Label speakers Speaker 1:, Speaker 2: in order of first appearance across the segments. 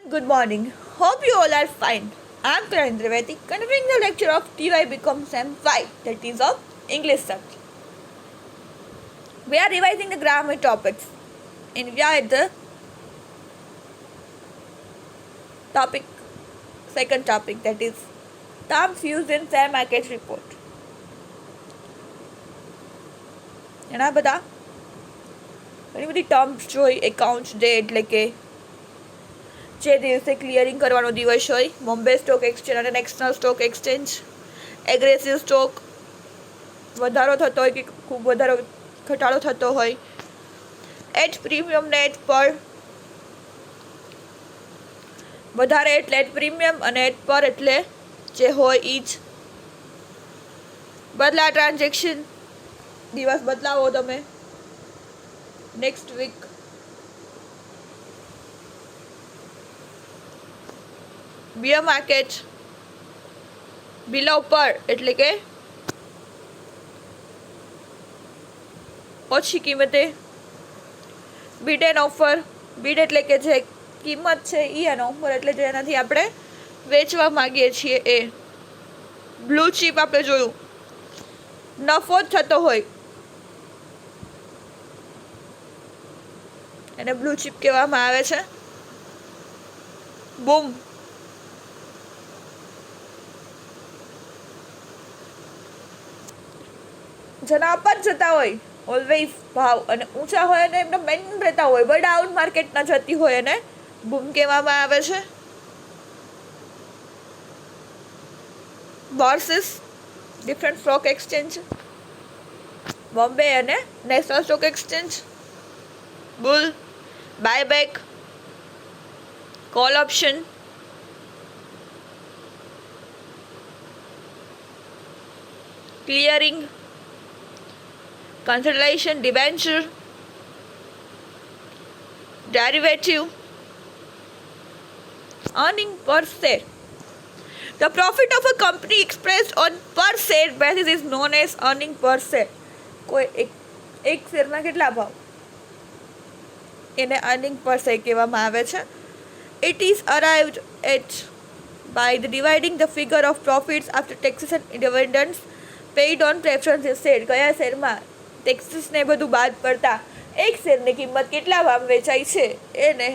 Speaker 1: Good morning. Hope you all are fine. I am Karan Trivedi, continuing the lecture of TY becomes M5, that is of English subject. We are revising the grammar topics, and we are at the topic, second topic, that is terms used in fair market report. એના બધા ઘણી બધી terms જોઈ accounts day એટલે કે જે દિવસે clearing કરવાનો દિવસ હોય બોમ્બે સ્ટોક એક્સચેન્જ અને national stock exchange aggressive stock વધારો થતો હોય કે ખૂબ વધારો ઘટાડો થતો હોય એટ પ્રીમિયમ ને એટ પર વધારે એટલે એટ પ્રીમિયમ અને એટ પર એટલે જે હોય ઈ જ બદલા ટ્રાન્ઝેક્શન દિવસ બદલાવો તમે નેક્સ્ટ વીક બિયર માર્કેટ બિલો પર એટલે કે ઓછી કિંમતે બીડ એન્ડ ઓફર બીડ એટલે કે જે કિંમત છે એ અને ઓફર એટલે જેનાથી આપણે વેચવા માંગીએ છીએ એ બ્લુ ચીપ આપણે જોયું નફો જ થતો હોય એને બ્લુ ચીપ કહેવામાં આવે છે બૂમ જેના અપર જતા હોય ઓલવેઝ ભાવ અને ઊંચા હોય અને એમને મેઇન્ટેન રહેતા હોય બટ ડાઉન માર્કેટ ના જતી હોય એને બૂમ કહેવામાં આવે છે bourses different stock exchange Bombay અને national stock exchange bull buyback call option clearing consolidation debenture derivative earning per share. The profit of a company expressed on per share basis is known as earning per share. કોઈ એક શેરના કેટલા ભાવ એને earning per share કહેવામાં આવે છે. It is arrived at by the dividing the figure of profits after taxes and dividends paid on preference share. કયા શેરમાં ટેક્સીસ ને બધું બાદ પડતા એક શેરની કિંમત કેટલા ભાવ વેચાય છે એને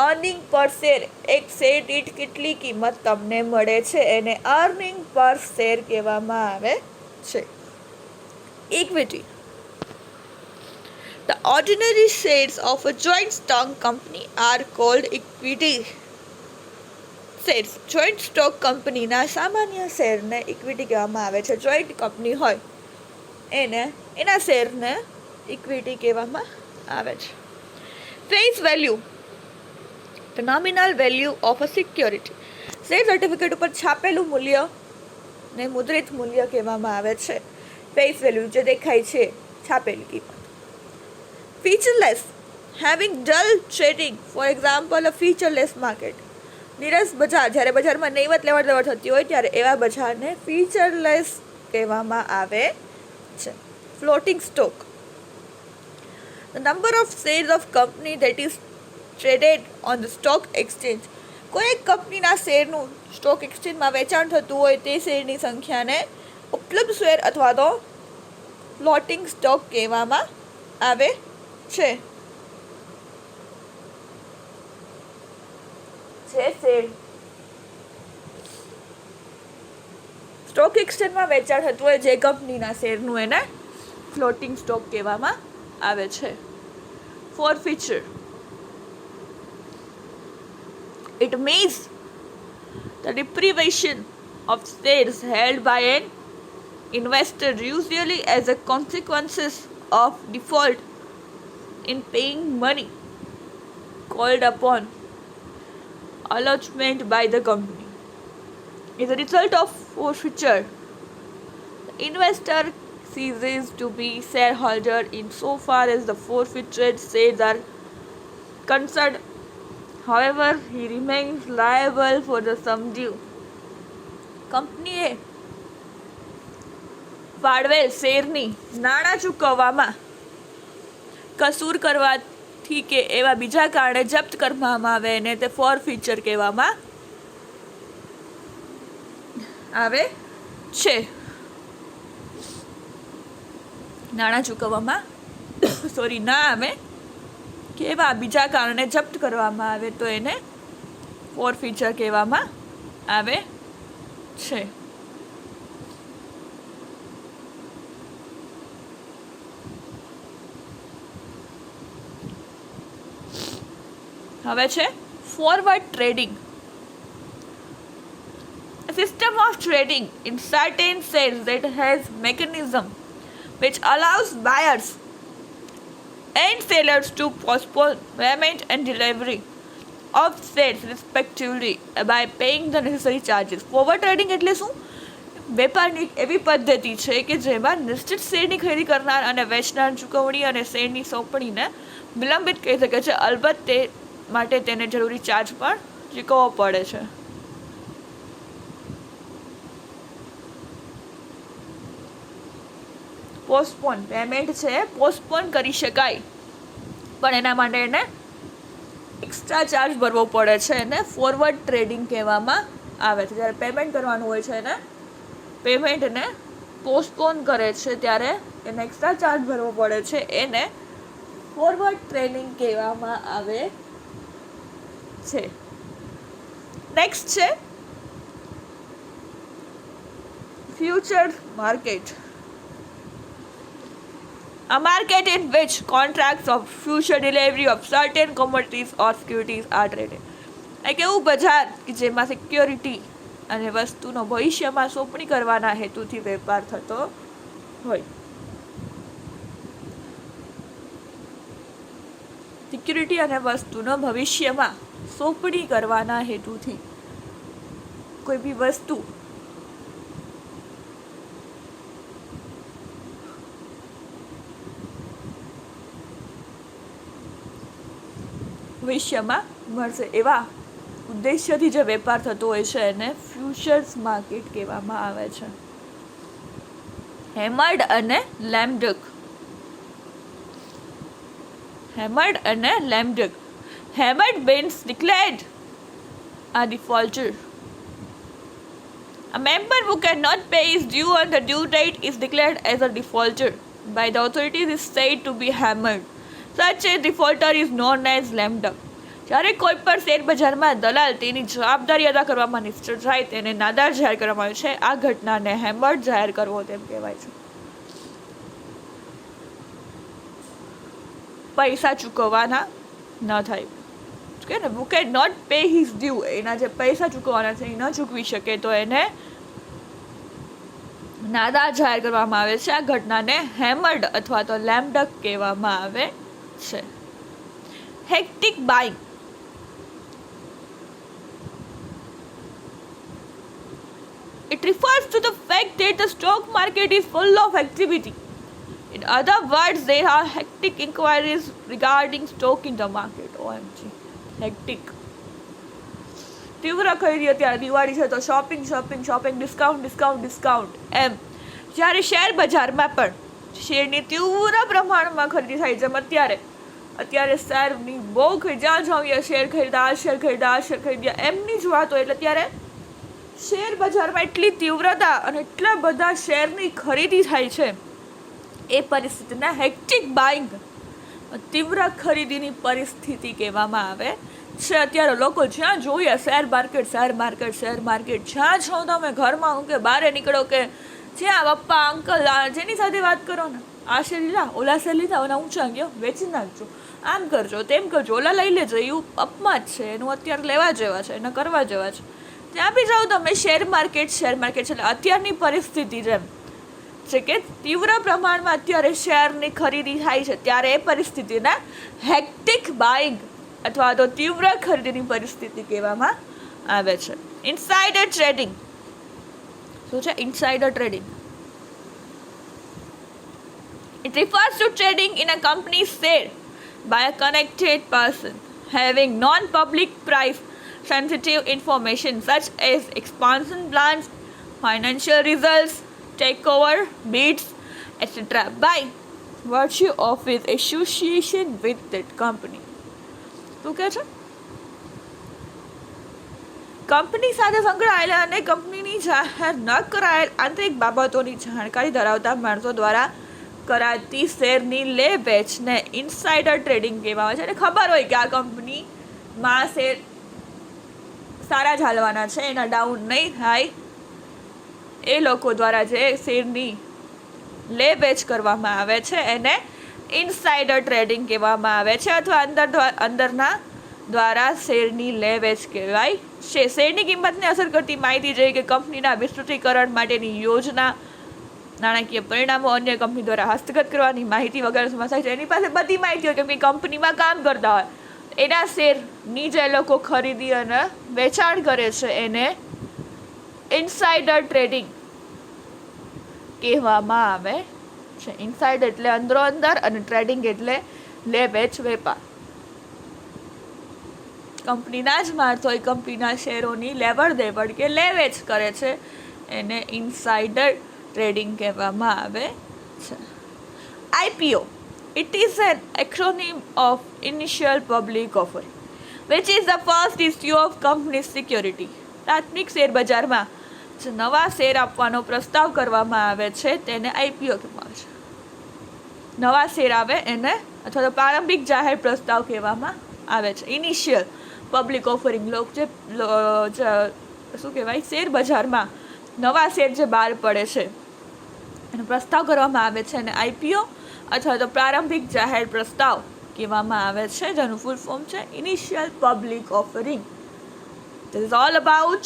Speaker 1: અર્નિંગ પર શેર એક શેર દીઠ કેટલી કિંમત તમને મળે છે એને અર્નિંગ પર શેર કહેવામાં આવે છે. Equity The ordinary shares of a joint stock company are called equity shares. Joint stock કંપનીના સામાન્ય શેરને ઇક્વિટી કહેવામાં આવે છે. જોઈન્ટ કંપની હોય એને એના શેરને ઇક્વિટી કહેવામાં આવે છે. Face value the nominal value of a security share certificate ઉપર છાપેલું મૂલ્ય ને મુદ્રિત મૂલ્ય કહેવામાં આવે છે. ફેસ વેલ્યુ જે દેખાય છે છાપેલી કિંમત. Featureless having dull trading for example a featureless market નીરસ બજાર જ્યારે બજારમાં નહીવત લેવડ દેવડ થતી હોય ત્યારે એવા બજારને ફીચરલેસ કહેવામાં આવે છે. Floating stock the number of shares of company that is traded on the stock exchange. કોઈ એક કંપનીના શેરનું સ્ટોક એક્સચેન્જમાં વેચાણ થતું હોય તે શેરની સંખ્યાને ઉપલબ્ધ શેર અથવા તો ફ્લોટિંગ સ્ટોક કહેવામાં આવે છે. જે શેર સ્ટોક એક્સચેન્જમાં વેચાણ થતું હોય જે કંપનીના શેરનું એને ફ્લોટિંગ સ્ટોક કહેવામાં આવે છે. ફોરફીચર it means the deprivation of shares held by an investor usually as a consequence of default in paying money called upon allotment by the company. As a result of forfeiture, the investor ceases to be shareholder in so far as the forfeited shares are concerned. However, he remains liable for the sum due. કંપનીએ ફાળવેલ શેરની નાણાં ચૂકવવામાં કસૂર કરવા થી કે એવા બીજા કારણે જપ્ત કરવામાં આવે અને તે ફોરફીચર કહેવામાં આવે છે. નાણાં ચૂકવવામાં ના આવે કે એવા બીજા કારણે જપ્ત કરવામાં આવે તો એને ફોરફીચર કહેવામાં આવે છે. હવે છે forward trading. A system of trading in certain shares that has mechanism which allows buyers and sellers to postpone payment and delivery of shares respectively by paying the necessary charges. Forward trading એટલે શું? વેપારની એવી પદ્ધતિ છે કે જેમાં નિશ્ચિત શેરની ખરીદી કરનાર અને વેચનાર ચૂકવણી અને શેરની સોંપણીને વિલંબિત કહી શકે છે, અલબત્ત તે માટે તેને જરૂરી ચાર્જ પણ ચૂકવવો પડે છે. પોસ્ટપોન પેમેન્ટ છે પોસ્ટપોન કરી શકાય પણ એના માટે એને એક્સ્ટ્રા ચાર્જ ભરવો પડે છે. એને ફોરવર્ડ ટ્રેડિંગ કહેવામાં આવે છે. જ્યારે પેમેન્ટ કરવાનું હોય છે એને પેમેન્ટને પોસ્ટપોન કરે છે ત્યારે એને એક્સ્ટ્રા ચાર્જ ભરવો પડે છે. એને ફોરવર્ડ ટ્રેડિંગ કહેવામાં આવે છે. નેક્સ્ટ છે future market. A market in which contracts of future delivery of certain commodities or securities are traded. એક એવું બજાર કે જેમાં સિક્યોરિટી અને વસ્તુનો ભવિષ્યમાં સોંપણી કરવાના હેતુથી વેપાર થતો હોય. સિક્યુરિટી અને વસ્તુનો ભવિષ્યમાં સોંપણી કરવાના હેતુથી કોઈ બી વસ્તુ ભવિષ્યમાં મળશે એવા ઉદ્દેશ્યથી જે વેપાર થતો હોય છે એને ફ્યુચર્સ માર્કેટ કહેવામાં આવે છે. હેમર્ડ અને લેમ્ડક. Hammered means declared a defaulter. A member who cannot pay his due on the due date is declared as a defaulter by the authorities is said to be hammered. Such a defaulter is known as lame duck. જ્યારે કોઈ પણ share બજારમાં દલાલ તેની જવાબદારી અદા કરવામાં નિષ્ફળ જાય તેને નાદાર જાહેર કરવામાં આવે છે. આ ઘટનાને હેમર્ડ જાહેર કરવો તેમ કહેવાય છે. પૈસા ચૂકવવાના ન થાય કે ને who can not pay his due, એના જે પૈસા ચૂકવવાના છે એ ન ચૂકવી શકે તો એને નાદાર જાહેર કરવામાં આવે છે. આ ઘટનાને હેમર્ડ અથવા તો લેમ ડક કહેવામાં આવે છે. Hectic buying. It refers to the fact that the stock market is full of activity. In other words, there are hectic inquiries regarding stock in the market. OMG. Hectic. તીવ્ર ખરીદી. અત્યારે દિવાળી છે તો શોપિંગ ડિસ્કાઉન્ટ એમ જ્યારે share બજારમાં પણ શેરની તીવ્ર પ્રમાણમાં ખરીદી થાય, જેમ અત્યારે શેરની બહુ જ્યાં જાઓ શેર ખરીદ્યા એમની જ વાત હોય. એટલે ત્યારે શેર બજારમાં એટલી તીવ્રતા અને એટલા બધા શેરની ખરીદી થાય છે એ પરિસ્થિતિને હેક્ટિક બાઇંગ તીવ્ર ખરીદીની પરિસ્થિતિ કહેવામાં આવે છે. અત્યારે લોકો જ્યાં જોઈએ શેર માર્કેટ જ્યાં છો તમે ઘરમાં હું કે બહાર નીકળો કે જ્યાં પપ્પા અંકલ જેની સાથે વાત કરો ને આ શેર લીધા ઓલા શેર લીધા ઓલા ઊંચા ગયો વેચી નાખજો, આમ કરજો તેમ કરજો, ઓલા લઈ લેજો, એવું અપમાં જ છે, એનું અત્યારે લેવા જેવા છે, એને કરવા જેવા છે. ત્યાં બી જાઓ તમે શેર માર્કેટ છે. એટલે અત્યારની પરિસ્થિતિ જેમ છે કે તીવ્ર પ્રમાણમાં અત્યારે શેરની ખરીદી થાય છે ત્યારે એ પરિસ્થિતિને હેક્ટિક બાઇંગ અથવા તો તીવ્ર ખરીદીની પરિસ્થિતિ કહેવામાં આવે છે. Insider trading. શું છે insider trading? It refers to trading in a company's share by a connected person having non-public price-sensitive information such as expansion plans, financial results, takeover bids, etc. by virtue of its association with that company. શું કહે છે? Company સાથે સંકળાયેલા અને કંપનીની જાહેર ન કરાયેલ આંતરિક બાબતોની જાણકારી ધરાવતા માણસો દ્વારા કરાતી શેરની લે વેચને ઇનસાઇડર ટ્રેડિંગ કહેવામાં આવે છે. અને ખબર હોય કે આ કંપનીમાં શેર સારા જ હાલવાના છે, એના ડાઉન નહીં થાય, એ લોકો દ્વારા જે શેરની લે વેચ કરવામાં આવે છે એને ઇનસાઇડર ટ્રેડિંગ કહેવામાં આવે છે, અથવા અંદરના દ્વારા શેરની લે વેચ કહેવાય છે. શેરની કિંમતને અસર કરતી માહિતી જેવી કે કંપનીના વિસ્તૃતીકરણ માટેની યોજના, નાણાકીય પરિણામો, અન્ય કંપની દ્વારા હસ્તગત કરવાની માહિતી વગેરે સમાવેશ છે. એની પાસે બધી માહિતી હોય, કેમ કે કંપનીમાં કામ કરતા હોય. એના શેરની જે લોકો ખરીદી અને વેચાણ કરે છે એને ઇનસાઇડર ટ્રેડિંગ કહેવામાં આવે છે. ઇનસાઇડ એટલે અંદરો અંદર અને ટ્રેડિંગ એટલે લે વેચ વેપાર. કંપનીના જ માણસો એ કંપનીના શેરોની લેવડ દેવડ કે લે વેચ કરે છે એને ઇનસાઇડર ટ્રેડિંગ કહેવામાં આવે છે. IPO, it is an acronym of Initial Public Offering, which is the first issue of company security. પ્રાથમિક શેર બજારમાં જે નવા શેર આપવાનો પ્રસ્તાવ કરવામાં આવે છે તેને IPO કહેવામાં આવે છે. નવા શેર આવે એને અથવા તો પ્રારંભિક જાહેર પ્રસ્તાવ કહેવામાં આવે છે. ઇનિશિયલ પબ્લિક ઓફરિંગ, શું કહેવાય, શેર બજારમાં નવા શેર જે બહાર પડે છે એનો પ્રસ્તાવ કરવામાં આવે છે અને IPO અથવા તો પ્રારંભિક જાહેર પ્રસ્તાવ કહેવામાં આવે છે, જેનું ફૂલ ફોર્મ છે initial public offering. This is all about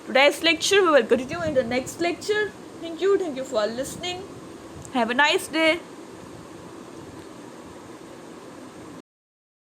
Speaker 1: today's lecture. We will continue in the next lecture. Thank you for listening. Have a nice day.